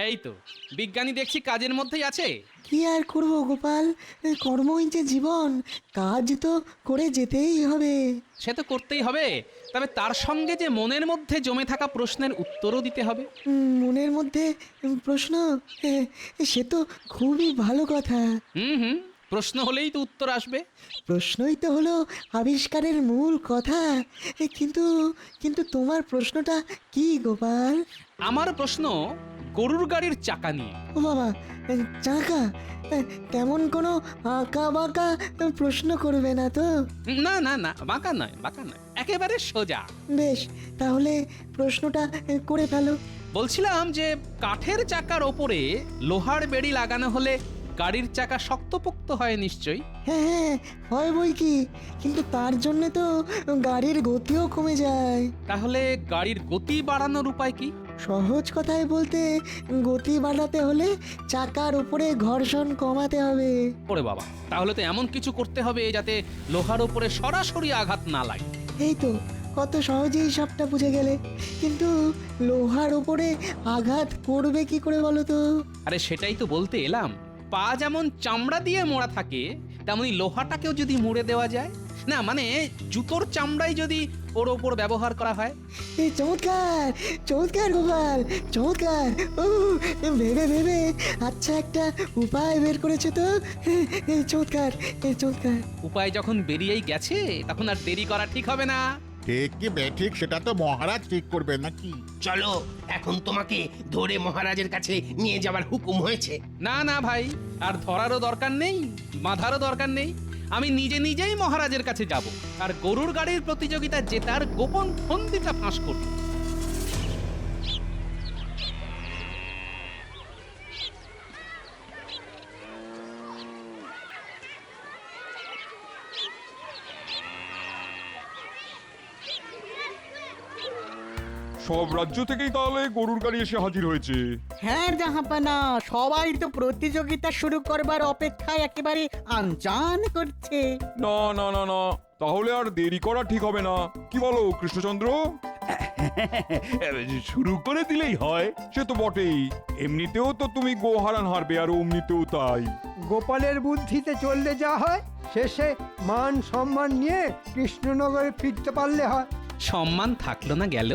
এই তো বিজ্ঞানী দেখছি কাজের মধ্যেই আছে। কি আর করবো গোপাল, কর্মই যে জীবন, কাজ তো করে যেতেই হবে। সে তো করতেই হবে, তবে তার সঙ্গে যে মনের মধ্যে জমে থাকা প্রশ্নের উত্তরও দিতে হবে। মনের মধ্যে প্রশ্ন, এ, সে তো খুবই ভালো কথা। হুম হুম, প্রশ্ন হলেই তো উত্তর আসবে। প্রশ্নই তো হলো আবিষ্কারের মূল কথা। কিন্তু কিন্তু তোমার প্রশ্নটা কি গোপাল? আমার প্রশ্ন গরুর গাড়ির চাকা নিয়ে। ও বাবা, চাকা? এ, তেমন কোনো আঁকা বাঁকা প্রশ্ন করবে না তো? না না না, বাঁকা নয় বাঁকা নয়, একেবারে সোজা। বেশ, তাহলে প্রশ্নটা করে ফেলো। বলছিলাম যে কাঠের চাকার ওপরে লোহার বেড়ি লাগানো হলে গাড়ির চাকা শক্তপোক্ত হয় নিশ্চয়ই। হ্যাঁ হ্যাঁ, হয় বই কি, কিন্তু তার জন্য তো গাড়ির গতিও কমে যায়। তাহলে গাড়ির গতি বাড়ানোর উপায় কি? সহজ কথায় বলতে, গতি বাড়াতে হলে চাকার উপরে ঘর্ষণ কমাতে হবে। ওরে বাবা, তাহলে তো এমন কিছু করতে হবে যাতে লোহার ওপরে সরাসরি আঘাত না লাগে। এই তো, কত সহজেই সবটা বুঝে গেলে। কিন্তু লোহার উপরে আঘাত করবে কি করে বলো তো? আরে সেটাই তো বলতে এলাম, পা যেমন চামড়া দিয়ে মোড়া থাকে তেমনি লোহাটাকেও যদি মুড়ে দেওয়া যায়, না মানে জুতোর চামড়াই যদি ওর ওপর ব্যবহার করা হয়। এই চমৎকার, চমৎকার গোপাল, চমৎকার। ও, ভেবে ভেবে আচ্ছা একটা উপায় বের করেছে তো। এই চমৎকার, এই চমৎকার। উপায় যখন বেরিয়েই গেছে তখন আর দেরি করা ঠিক হবে না। ঠিক কি বেঠিক সেটা তো মহারাজ ঠিক করবে নাকি? চলো, এখন তোমাকে ধরে মহারাজের কাছে নিয়ে যাবার হুকুম হয়েছে। না না ভাই, আর ধরারও দরকার নেই, বাঁধারও দরকার নেই। আমি নিজে নিজেই মহারাজের কাছে যাব আর গরুর গাড়ির প্রতিযোগিতা জেতার গোপন ফন্দিটা ফাঁস করব। সব রাজ্য থেকেই তাহলে গরুর গাড়ি এসে হাজির হয়েছে। হ্যাঁ জাহাপানা, সবাই তো প্রতিযোগিতা শুরু করবার অপেক্ষায় একেবারে আনজান করছে। না না না না, তাহলে আর দেরি করা ঠিক হবে না। কি বলো কৃষ্ণচন্দ্র? শুরু করে দিলেই হয়। সে তো বটেই, এমনিতেও তো তুমি গোহারান হারবে আর অমনিতেও তাই। গোপালের বুদ্ধিতে চললে যা হয়, শেষে মান সম্মান নিয়ে কৃষ্ণনগরে ফিরতে পারলে হয়। সম্মান থাকলো না গেল,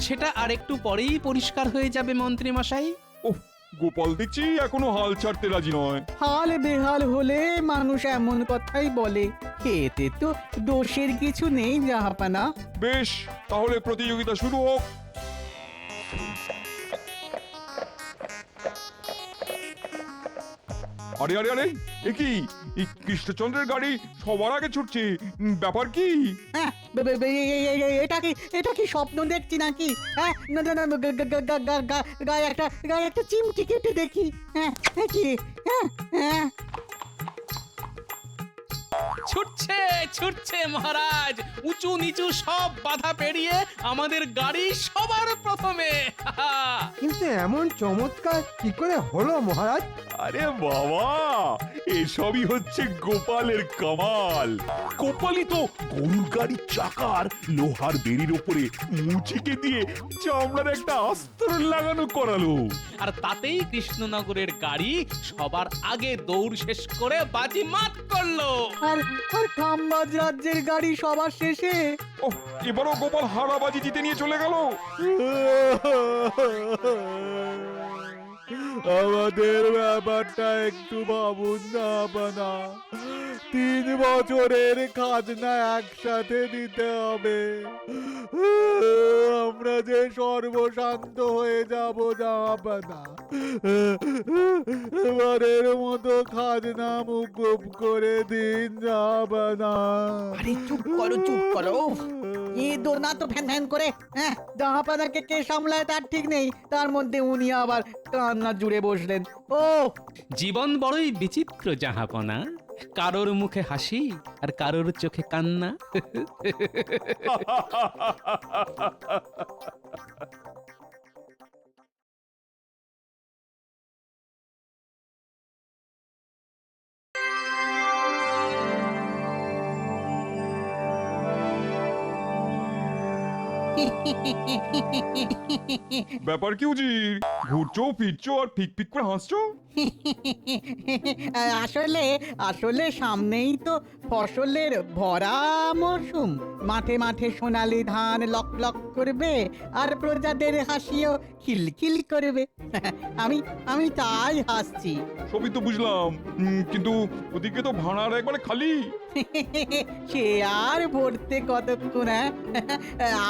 সেটা আর একটু পরেই পরিষ্কার হয়ে যাবে মন্ত্রী মশাই। ওহ, গোপাল দেখছি এখনো হাল ছাড়তে রাজি নয়। হাল বেহাল হলে মানুষ এমন কথাই বলে, এতে তো দোষের কিছু নেই জাহাপানা। বেশ, তাহলে প্রতিযোগিতা শুরু হোক। আরে আরে আরে, এ কি, এই কৃষ্ণচন্দ্রের গাড়ি সবার আগে ছুটছে, ব্যাপার কি? হ্যাঁ, এটা কি স্বপ্ন দেখছি নাকি? হ্যাঁ, না না না, গায়ে একটা চিমটি কেটে দেখি। হ্যাঁ, কি? হ্যাঁ হ্যাঁ, ছুটছে ছুটছে মহারাজ, উঁচু নিচু সব বাধা পেরিয়ে আমাদের গাড়ি সবার প্রথমে। কিন্তু এমন চমৎকার কি করে হলো মহারাজ? আরে বাবা, এসবই হচ্ছে গোপালের কামাল। গোপালই তো গরুর গাড়ির চাকার লোহার বেড়ির উপরে মুচিকে দিয়ে চামড়ার একটা আস্তরণ লাগানো করালো। আর তাতেই কৃষ্ণনগরের গাড়ি সবার আগে দৌড় শেষ করে বাজি মাত করলো। আর খাম্বাজ রাজ্যের গাড়ি সবার শেষে। ওহ, এবারও গোপাল হারাবাজি জিতে নিয়ে চলে গেল। আমাদের ব্যাপারটা একটু ভাবুন না বানা। 3 বছরের খাজনা একসাথে দিতে হবে। আমরা যে সর্বশান্ত হয়ে যাব জাহাপানা। এবারের মতো খাজনা মুকুব করে দিন জাহাপানা। আরে চুপ করো চুপ করো, এ দোনা তো ফ্যান ফ্যান করে। হ্যাঁ, জাহাপানাকে কে সামলায় তার ঠিক নেই, তার মধ্যে উনি আবার কান্না জুড়ে বসলেন। ও জীবন বড়ই বিচিত্র জাহাপনা, কারোর মুখে হাসি আর কারোর চোখে কান্না। ব্যাপার কি উজির, ঘুরছো ফিরছো আর ফিক ফিক করে হাসছো? আসলে আসলে সামনেই তো ফসলের ভরা মরশুম। মাঠে মাঠে সোনালি ধান লক লক করবে আর প্রজাদের হাসিও খিলখিল করবে। আমি আমি তাই হাসছি। সবই তো বুঝলাম, কিন্তু ওদিকে তো ভাড়ার একবারে খালি। সে আর ভরতে কতক্ষণ?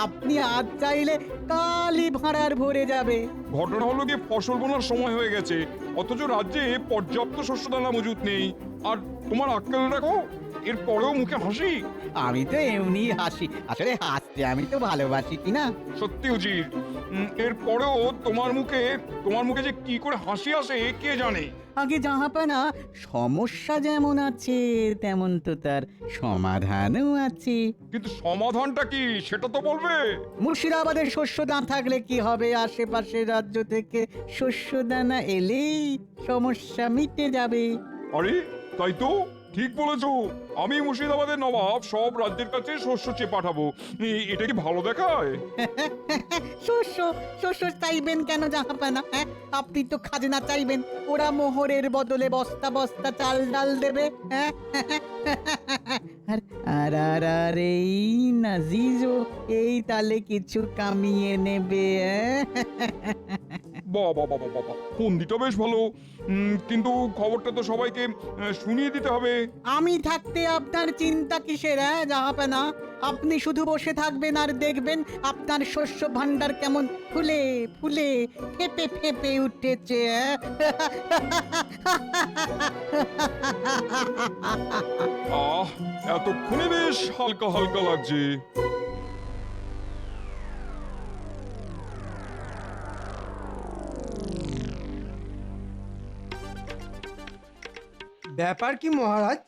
আপনি আজ চাইলে কালই ভাড়ার ভরে যাবে। ঘটনা হলো গিয়ে ফসল বোনার সময় হয়ে গেছে, অথচ রাজ্যে পর্যাপ্ত শস্য দানা মজুত নেই। আর তোমার আক্কেল রাখো, এর পরেও মুখে হাসি। আমি তো এমনি হাসি, আসলে হাসতে আমি তো ভালোবাসি কিনা। সত্যি উজির, এর পরেও তোমার মুখে যে কি করে হাসি আসে কে জানে। আগে জাহাপানা, সমস্যা যেমন আছে তেমন তো তার সমাধানও আছে। কিন্তু সমাধানটা কি সেটা তো বলবে। মুর্শিদাবাদের শস্য দান থাকলে কি হবে? আশেপাশের রাজ্য থেকে শস্য দানা এলেই সমস্যা মিটে যাবে। আরে তাই তো, ঠিক বলেছো। আমি মুর্শিদাবাদের নবাব সব রাজ্যের কাছে শস্য চেয়ে পাঠাবো। এটা কি ভালো দেখায়? শস্য শস্য চাইবেন কেন জাহাপানা? হ্যাঁ, আপনি তো খাজনা চাইবেন, ওরা মোহরের বদলে বস্তা বস্তা চাল ডাল দেবে। হ্যাঁ, আর আর আর আর এই নাজিজও এই তালে কিছু কামিয়ে নেবে। বাবা বাবা বাবা, ফন্দিটা বেশ ভালো, কিন্তু খবরটা তো সবাইকে শুনিয়ে দিতে হবে। আমি থাকতে আপনার চিন্তা কিসের? হ্যাঁ জাহাপানা, আপনি শুধু বসে থাকবেন আর দেখবেন আপনার শস্য ভান্ডার কেমন ফুলে ফুলে ফেপে ফেপে উঠেছে। এতক্ষণে বেশ হালকা হালকা লাগছে। ব্যাপার কি মহারাজ,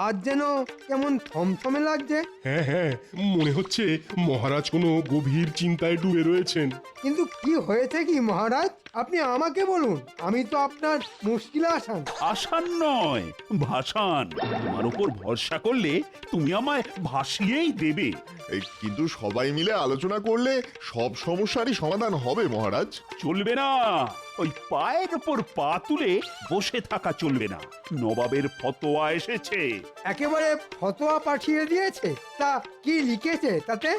আজ যেন কেমন থমথমে লাগছে। হ্যাঁ হ্যাঁ, মনে হচ্ছে মহারাজ কোনো গভীর চিন্তায় ডুবে রয়েছেন। কিন্তু কি হয়েছে কি মহারাজ, আপনি আমাকে বলুন, আমি তো আপনার মুশকিল আসান। আসান নয়, ভাসান। তোমার উপর ভরসা করলে তুমি আমায় ভাসিয়েই দেবে। কিন্তু সবাই মিলে আলোচনা করলে সব সমস্যারই সমাধান হবে মহারাজ। চলবে না, ওই পায়ের উপর পা তুলে বসে থাকা চলবে না। নবাবের ফতোয়া এসেছে। একেবারে ফতোয়া পাঠিয়ে দিয়েছে? তা কি লিখেছে তাতে?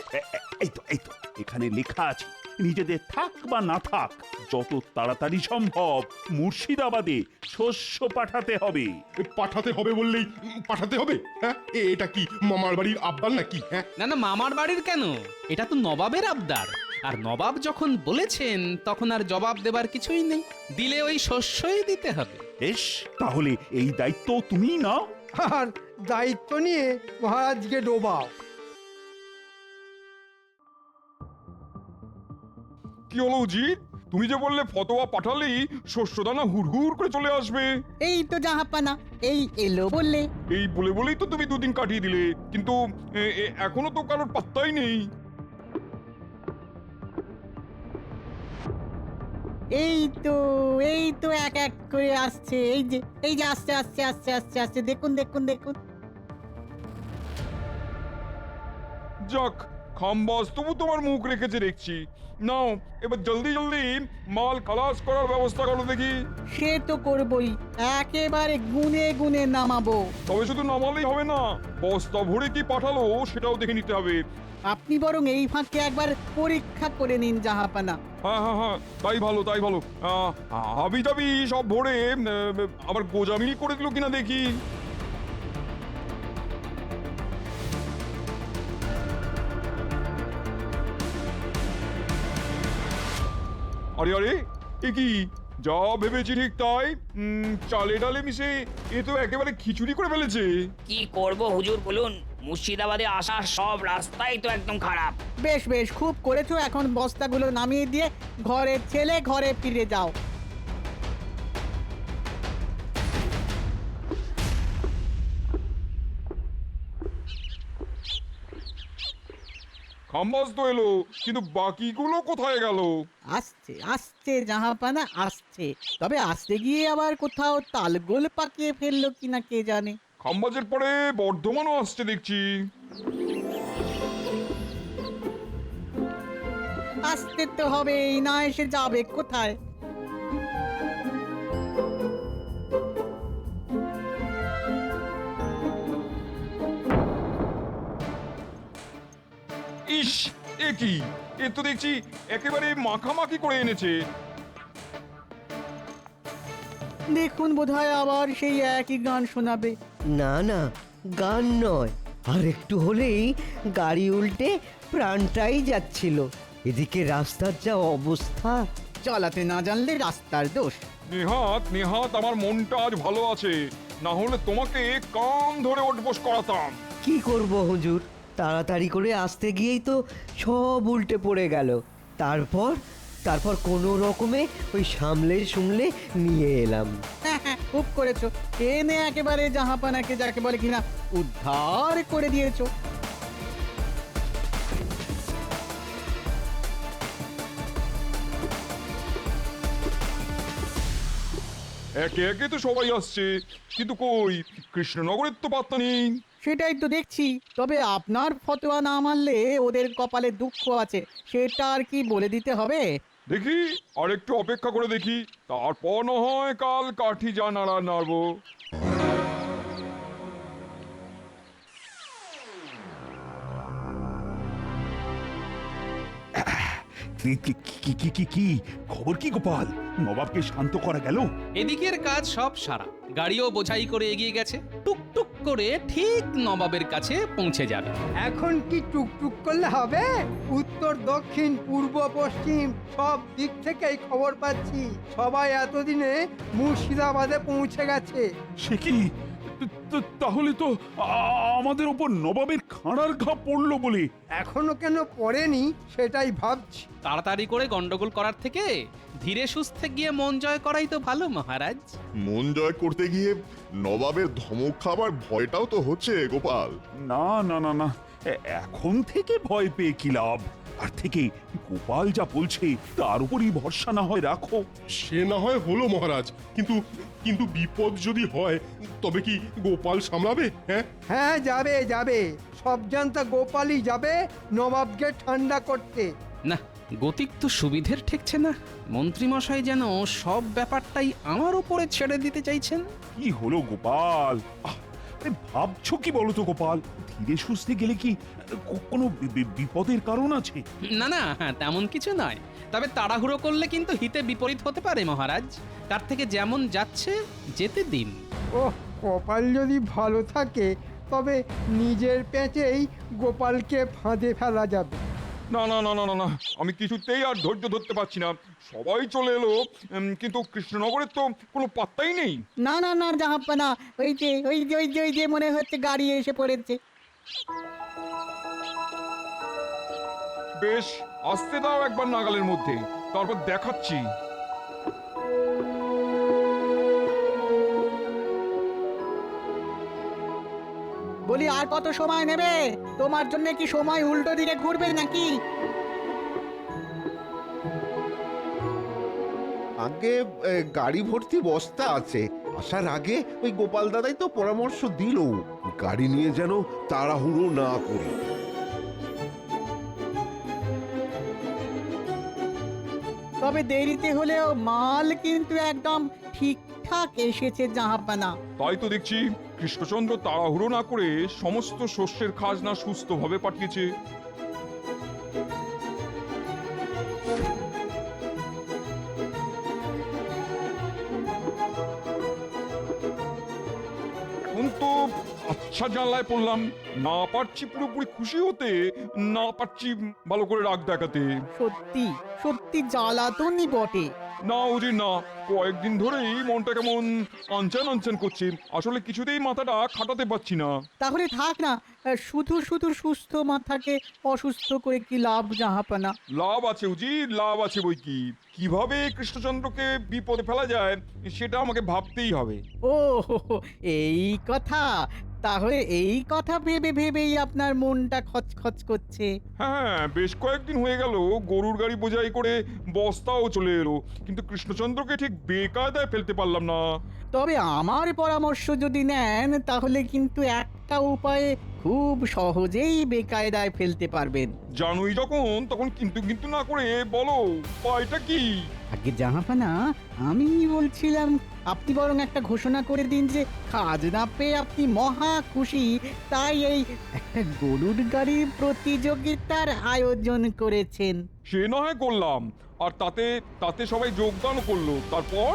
এই তো এখানে লেখা আছে, নিজেদের থাক বা না থাক যত তাড়াতাড়ি সম্ভব মুর্শিদাবাদে শস্য পাঠাতে হবে। পাঠাতে হবে বললেই পাঠাতে হবে? হ্যাঁ, এটা কি মামার বাড়ির আবদার নাকি? হ্যাঁ, না না, মামার বাড়ির কেন, এটা তো নবাবের আবদার। আর নবাব যখন বলেছেন তখন আর জবাব দেবার কিছুই নেই, দিলে ওই শস্যই দিতে হবে। বেশ, তাহলে এই দায়িত্ব তুমিই নাও। আর দায়িত্ব নিয়ে মহারাজকে ডোবাও। কি হলো উজির, তুমি যে বললে ফতোয়া পাঠালেই শস্যদানা হুড়হুড় করে চলে আসবে। এই তো জাহাপানা, এই এলো বললে। এই বলে বলেই তো তুমি দুদিন কাটিয়ে দিলে, কিন্তু এখনো তো কারোর পাত্তাই নেই। এই তো এক এক করে আসছে। এই যে আসছে আসছে আসছে আসছে আসছে, দেখুন দেখুন দেখুন। যাক, খাম্বাস তবু তোমার মুখ রেখেছে দেখছি। নাও এবার জলদি জলদি মাল খালাস করার ব্যবস্থা করো দেখি। সে তো করবই, একেবারে গুনে গুনে নামাবো। তবে শুধু নামালেই হবে না, বস্তা ভরে কি পাঠালো সেটাও দেখে নিতে হবে। আপনি বরং এই ফাঁকে একবার পরীক্ষা করে নিন জাহাপানা। হ্যাঁ হ্যাঁ হ্যাঁ, তাই ভালো তাই ভালো। হাবি জাবি সব ভরে আবার গোজামিল করে দিল কিনা দেখি। আরে আরে, এ কি, যা ভেবেছি ঠিক তাই, চালে ডালে মিশে এ তো একেবারে খিচুড়ি করে ফেলেছে। কি করব হুজুর বলুন, মুর্শিদাবাদে আসার সব রাস্তাই তো একদম খারাপ। বেশ বেশ, খুব করেছো। এখন বস্তাগুলো নামিয়ে দিয়ে ঘরের ছেলে ঘরে ফিরে যাও। খাম্বাস তো এলো, কিন্তু বাকিগুলো কোথায় গেল? আসছে আসছে জাহাপানা আসছে, তবে আসতে গিয়ে আবার কোথাও তালগোল পাকিয়ে ফেললো কিনা কে জানে। খাম্বাজের পরে বর্ধমানও আসছে দেখছি। আসতে তো হবেই, না এসে যাবে কোথায়? ইস, এ কি? এ তো দেখছি একেবারে মাখামাখি করে এনেছে। দেখুন বোধহয় আবার সেই একই গান শোনাবে। না না, গান নয়, আর একটু হলেই গাড়ি উল্টে প্রাণটাই যাচ্ছিল। এদিকে রাস্তার যা অবস্থা। চালাতে না জানলে রাস্তার দোষ। নেহাত নেহাত আমার মনটা আজ ভালো আছে, না হলে তোমাকে কান ধরে ওঠবোস করাতাম। কি করব হুজুর, তাড়াতাড়ি করে আসতে গিয়েই তো সব উল্টে পড়ে গেল। তারপর কোনো রকমে ওই সামলে সুমলে নিয়ে এলাম। হ্যাঁ, খুব করেছো, এনে একেবারে জাহাপানাকে যাকে বলে কিনা উদ্ধার করে দিয়েছো। একে একে তো সবাই আসছে, কিন্তু কই কৃষ্ণনগরের তো পাত্তা নেই। সেটাই তো দেখছি। তবে আপনার ফতোয়া না মানলে ওদের কপালে দুঃখ আছে, সেটা আর কি বলে দিতে হবে? দেখি আর একটু অপেক্ষা করে দেখি, তারপর না হয় কাল কাঠি যা নাড়া নাড়বো। কি খবর কি গোপাল? নবাবকে শান্ত করা গেল? এদিকের কাজ সব সারা, গাড়িও বোঝাই করে এগিয়ে গেছে, টুকটুক করে ঠিক নবাবের কাছে পৌঁছে যাবে। এখন কি টুকটুক করলে হবে? উত্তর দক্ষিণ পূর্ব পশ্চিম সব দিক থেকেই খবর পাচ্ছি সবাই এতদিনে মুর্শিদাবাদে পৌঁছে গেছে। সে কি? তাহলে তো আমাদের ওপর নবাবের খাঁড়ার ঘা পড়লো বলে। এখনো কেন পড়েনি সেটাই ভাবছি। তাড়াতাড়ি করে গন্ডগোল করার থেকে ধীরে সুস্থে গিয়ে মন জয় করাই তো ভালো মহারাজ। মন জয় করতে গিয়ে নবাবের ধমক খাবার ভয়টাও তো হচ্ছে গোপাল। না না না না, এখন থেকে ভয় পেয়ে কি লাভ? আর থেকে গোপাল যা বলছে তার উপরই ভরসা না হয় রাখো। সে না হয় হলো মহারাজ, কিন্তু কিন্তু বিপদ যদি হয় তবে কি গোপাল সামলাবে? হ্যাঁ হ্যাঁ, যাবে যাবে, সব জানতা গোপালই যাবে নবাবকে ঠান্ডা করতে। না, গতিক তো সুবিধের ঠেকছে না। মন্ত্রীমশাই যেন সব ব্যাপারটাই আমার উপরে ছেড়ে দিতে চাইছেন। কি হলো গোপাল? ভাবছো কি বলো তো গোপাল? ধীরে সুস্থে গেলে কি কোনো বিপদের কারণ আছে? না না, তেমন কিছু নয়। তবে তাড়াহুড়ো করলে কিন্তু হিতে বিপরীত হতে পারে মহারাজ। তার থেকে যেমন যাচ্ছে যেতে দিন। ওহ, কপাল যদি ভালো থাকে তবে নিজের পেঁচেই গোপালকে ফাঁদে ফেলা যাবে। না না না না না না, আমি কিছুতেই আর ধৈর্য ধরতে পারছি না। সবাই চলে এলো, কিন্তু কৃষ্ণনগরের তো কোনো পাত্তাই নেই। না না না জাহাপানা, ওই যে মনে হচ্ছে গাড়ি এসে পড়েছে। বেশ, আসতে দাও একবার নাগালের মধ্যে, তারপর দেখাচ্ছি। বলি আর কত সময় নেবে? তোমার জন্য কি সময় উল্টো দিকে ঘুরবে নাকি? আগে গাড়ি ভর্তি বস্তা আছে, আসার আগে ওই গোপাল দাদাই তো পরামর্শ দিল গাড়ি নিয়ে যেন তাড়াহুড়ো না করি। তবে দেরিতে হলেও মাল কিন্তু একদম ঠিকঠাক এসেছে জাহাপানা। তাই তো দেখছি কৃষ্ণচন্দ্র তাড়াহুড়ো না করে সমস্ত শস্যের খাজনা সুস্থভাবে পাঠিয়েছে। এখন তো আচ্ছা জানলায় পড়লাম, না পারছি পুরোপুরি খুশি হতে, না পারছি ভালো করে রাগ দেখাতে। সত্যি সত্যি জ্বালাতনই বটে। না উজি না, কয়েকদিন ধরেই মনটা কেমন আনচান আনচান করছে। আসলে কিছুতেই মাথাটা খাটাতে পারছি না। তাহলে থাক না, শুধু শুধু সুস্থ মাথাকে অসুস্থ করে কি লাভ জাহাপানা? লাভ আছে উজি, লাভ আছে বই কি। কিভাবে কৃষ্ণচন্দ্রকে বিপদে ফেলা যায় সেটা আমাকে ভাবতেই হবে। ও, এই কথা। তাহলে এই কথা ভেবে ভেবেই আপনার মনটা খচখচ করছে। হ্যাঁ, বেশ কয়েকদিন হয়ে গেল গরুর গাড়ি বোঝাই করে বস্তাও চলে এলো, কিন্তু কৃষ্ণচন্দ্রকে ঠিক বেকায়দায় ফেলতে পারলাম না। তবে আমার পরামর্শ যদি নেন তাহলে কিন্তু একটা উপায়ে খুব সহজেই বেকায়দায় ফেলতে পারবেন। জানুই যখন, তখন কিন্তু কিন্তু না করে বলো উপায়টা কি? আগে জাহাপানা, আমি বলছিলাম আপনি বরং একটা ঘোষণা করে দিন যে খাজনা পেয়ে আপনি মহা খুশি, তাই এই একটা গরুর গাড়ির প্রতিযোগিতার আয়োজন করেছেন। সে না হয় করলাম, আর তাতে তাতে সবাই যোগদান করলো, তারপর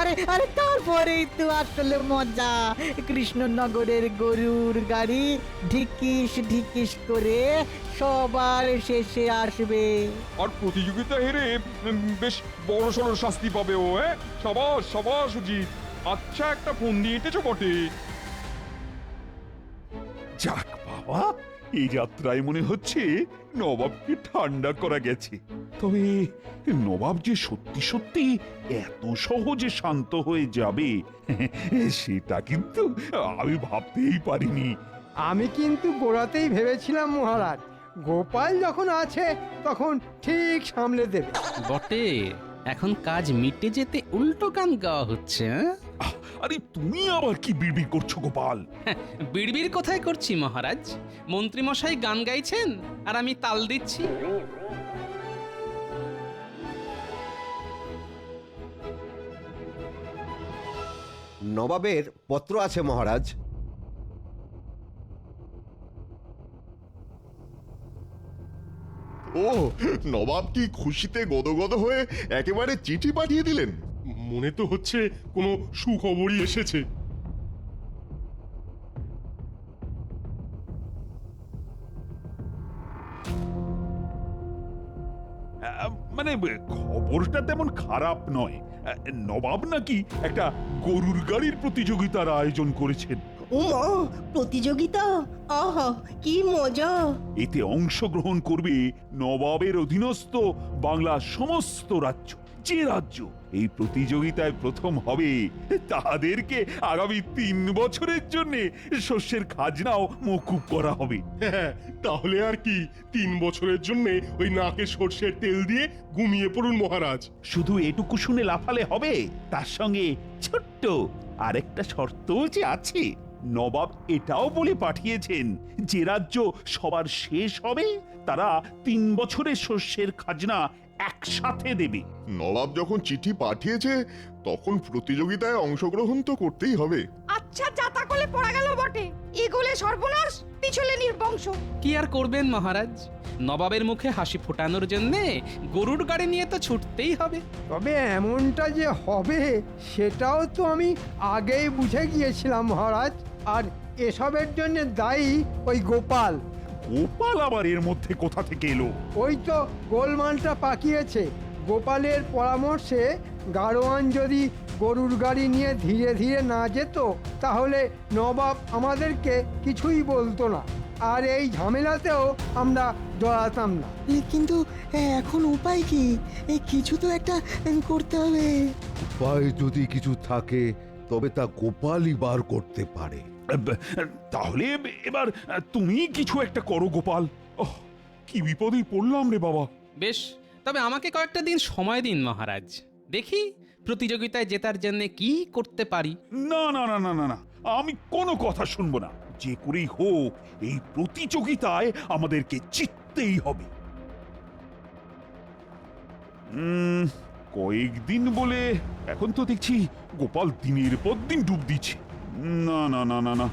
আরে আরে তারপরেই তো আসলে মজা। কৃষ্ণনগরের গরুর গাড়ি ঢিকিস ঢিকিস করে সবার শেষে আসবে। আর প্রতিযোগিতা হেরে বেশ বড় সড় শাস্তি পাবে ও। সাবাস সাবাস সুজিত, আচ্ছা একটা ফোন দিয়ে এঁটেছো বটে। যাক বাবা, এই যাত্রায় মনে হচ্ছে নবাবকে ঠান্ডা করা গেছে। তবে নবাব যে সত্যি সত্যি এত সহজে শান্ত হয়ে যাবে সেটা কিন্তু আমি ভাবতেই পারিনি। আমি কিন্তু গোড়াতেই ভেবেছিলাম মহারাজ, গোপাল যখন আছে তখন ঠিক সামলে দেবে। বটে, এখন কাজ মিটে যেতে উল্টো গান গাওয়া হচ্ছে। আরে তুমি আবার কি বিড়বিড় করছো গোপাল? বিড়বিড় কোথায় করছি মহারাজ? মন্ত্রী মশাই গান গাইছেন আর আমি তাল দিচ্ছি। নবাবের পত্র আছে মহারাজ। ও, নবাব কি খুশিতে গদগদ হয়ে একেবারে চিঠি পাঠিয়ে দিলেন? মনে তো হচ্ছে কোনো সুখবরই এসেছে। মানে খবরটা তেমন খারাপ নয়। নবাব নাকি একটা গরুর গাড়ির প্রতিযোগিতার আয়োজন করেছেন। উমা, প্রতিযোগিতা! আহা, কি মজা! এতে অংশগ্রহণ করবে নবাবের অধীনস্থ বাংলার সমস্ত রাজ্য। যে রাজ্য এই প্রতিযোগিতায় প্রথম হবে তাদেরকে আগামী 3 বছরের জন্য শস্যের খাজনাও মকুব করা হবে। হ্যাঁ, তাহলে আর কি 3 বছরের জন্য ওই নাকে সর্ষের তেল দিয়ে ঘুমিয়ে পড়ুন মহারাজ। শুধু এটুকু শুনে লাফালে হবে, তার সঙ্গে ছোট্ট আরেকটা শর্তও যে আছে। নবাব এটাও বলে পাঠিয়েছেন, যে রাজ্য সবার শেষ হবে তারা 3 বছরের শস্যের খাজনা একসাথে দেবে। নবাব যখন চিঠি পাঠিয়েছে তখন প্রতিযোগিতায় অংশগ্রহণ তো করতেই হবে। আচ্ছা, যাতা কলে পড়া গেল বটে। এগোলে সর্বনাশ, পিছলে নির্বংশ। কি আর করবেন মহারাজ, নবাবের মুখে হাসি ফোটানোর জন্যে গরুর গাড়ি নিয়ে তো ছুটতেই হবে। তবে এমনটা যে হবে সেটাও তো আমি আগেই বুঝে গিয়েছিলাম মহারাজ। আর এসবের জন্য দায়ী ওই গোপাল। গোপাল আবার এর মধ্যে কোথা থেকে এলো? ওই তো গোলমালটা পাকিয়েছে। গোপালের পরামর্শে গাড়োয়ান যদি গরুর গাড়ি নিয়ে ধীরে ধীরে না যেত তাহলে নবাব আমাদেরকে কিছুই বলতো না, আর এই ঝামেলাতেও আমরা জড়াতাম না। কিন্তু এখন উপায় কি? কিছু তো একটা করতে হবে। উপায় যদি কিছু থাকে তবে তা গোপালই বার করতে পারে। তাহলে এবার তুমি কিছু একটা করো গোপাল। কি বিপদেই পড়লাম রে বাবা। বেশ, তবে আমাকে কয়েকটা দিন সময় দিন মহারাজ, দেখি প্রতিযোগিতায় জেতার জন্য কি করতে পারি। না না না না না না, আমি কোনো কথা শুনবো না। যে করেই হোক এই প্রতিযোগিতায় আমাদেরকে জিততেই হবে। কয়েকদিন বলে এখন তো দেখছি গোপাল দিনের পর দিন ডুব দিচ্ছে। না না না না না,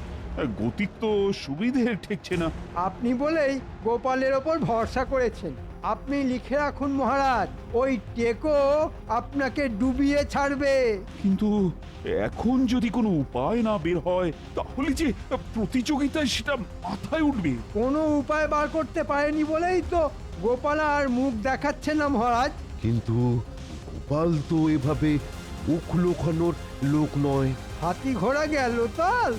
গতিক তো সুবিধে ঠেকছে না। আপনি বলেই গোপালের ওপর ভরসা করেছেন। আপনি লিখে রাখুন মহারাজ, ওই টেকো আপনাকে ডুবিয়ে ছাড়বে। কিন্তু এখন যদি কোনো উপায় না বের হয় তাহলে যে প্রতিযোগিতায় সেটা মাথায় উঠবে। কোনো উপায় বার করতে পারেনি বলেই তো গোপাল আর মুখ দেখাচ্ছে না মহারাজ। কিন্তু গোপাল তো এভাবে মুখ লোকানোর লোক নয়। হাতি ঘোড়া গেল তাল।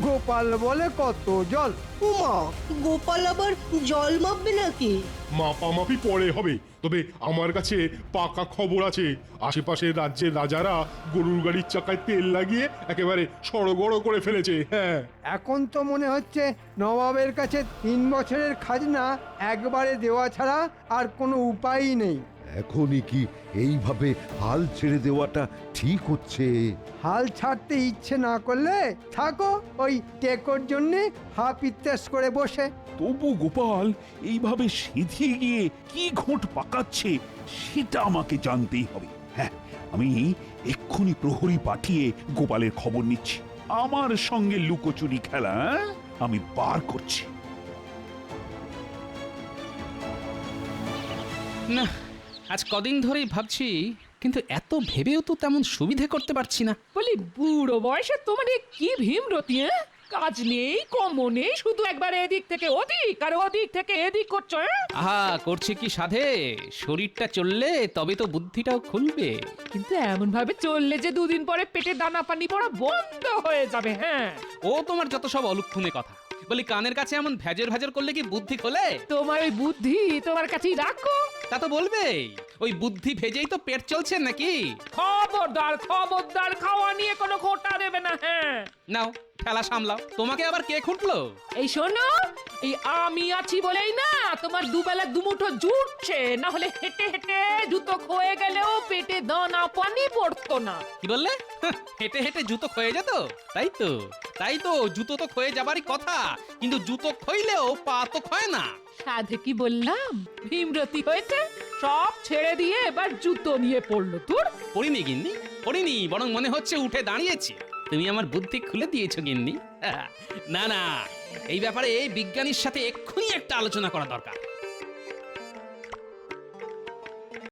গোপাল বলে কত জল। উমা, গোপাল আবার জল মাপবে নাকি? মাপামাপি পরে হবে, তবে আমার কাছে পাকা খবর আছে। আশেপাশের রাজ্যের রাজারা গরুর গাড়ির চাকায় তেল লাগিয়ে একেবারে সড়গড় করে ফেলেছে। হ্যাঁ, এখন তো মনে হচ্ছে নবাবের কাছে 3 বছরের খাজনা একবারে দেওয়া ছাড়া আর কোনো উপায়ই নেই। এখনই কি এইভাবে হাল ছেড়ে দেওয়াটা ঠিক হচ্ছে? হাল ছাড়তে ইচ্ছে না করলে থাকো ওই টেকোর জন্যে হাফ ইত্যাস করে বসে। তবু গোপাল এইভাবে সিধিয়ে গিয়ে কি ঘোট পাকাচ্ছে সেটা আমাকে জানতেই হবে। হ্যাঁ, আমি এক্ষুনি প্রহরী পাঠিয়ে গোপালের খবর নিচ্ছি। আমার সঙ্গে লুকোচুরি খেলা আমি বার করছি। না, আজ কদিন ধরেই ভাবছি, কিন্তু এত ভেবেও তো তেমন সুবিধে করতে পারছি না। বলি বুড়ো বয়সে তোমার এ কি ভীমরতি, হ্যাঁ? কাজ নেই, কম নেই, শুধু একবার এদিক থেকে ওদিক আর ওদিক থেকে এদিক করছো, হ্যাঁ? আহা, করছে কি সাধে? শরীরটা চললে তবে তো বুদ্ধিটাও খুলবে। কিন্তু এমন ভাবে চললে যে দুদিন পরে পেটে দানা পানি পড়া বন্ধ হয়ে যাবে। হ্যাঁ, ও তোমার যত সব অলক্ষণে কথা। বলি কানের কাছে এমন ভেজর ভেজর করলে কি বুদ্ধি খোলে? তোমার ওই বুদ্ধি তোমার কাছেই রাখো। তা তো বলবেই, ওই বুদ্ধি ভেজেই তো পেট চলছে নাকি? খবরদার খবরদার, খাওয়া নিয়ে কোনো খোটা দেবে না। হ্যাঁ, নাও খেলা সামলাও। তোমাকে আবার কে খুঁটলো? এই শোনো, এই আমি আছি বলেই না তোমার দুবেলা দুমুঠো জুটছে, না হলে হেঁটে হেঁটে জুতো ক্ষয়ে গেলেও পেটে দানা পানি পড়তো না। কি বললে? হেঁটে হেঁটে জুতো ক্ষয়ে যেত? তাই তো জুতো তো ক্ষয়ে যাবারই কথা, কিন্তু জুতো ক্ষইলেও পা তো ক্ষয় না। সাধে কি বললাম, ভীমরতি হয়েছে, সব ছেড়ে দিয়ে এবার জুতো নিয়ে পড়লো। তোর পড়িনি গিন্নি, পড়িনি, বরং মনে হচ্ছে উঠে দাঁড়িয়েছি। তুমি আমার বুদ্ধি খুলে দিয়েছো গিন্নি। না না, এই ব্যাপারে এই বিজ্ঞানীর সাথে এক্ষুনি একটা আলোচনা করা দরকার।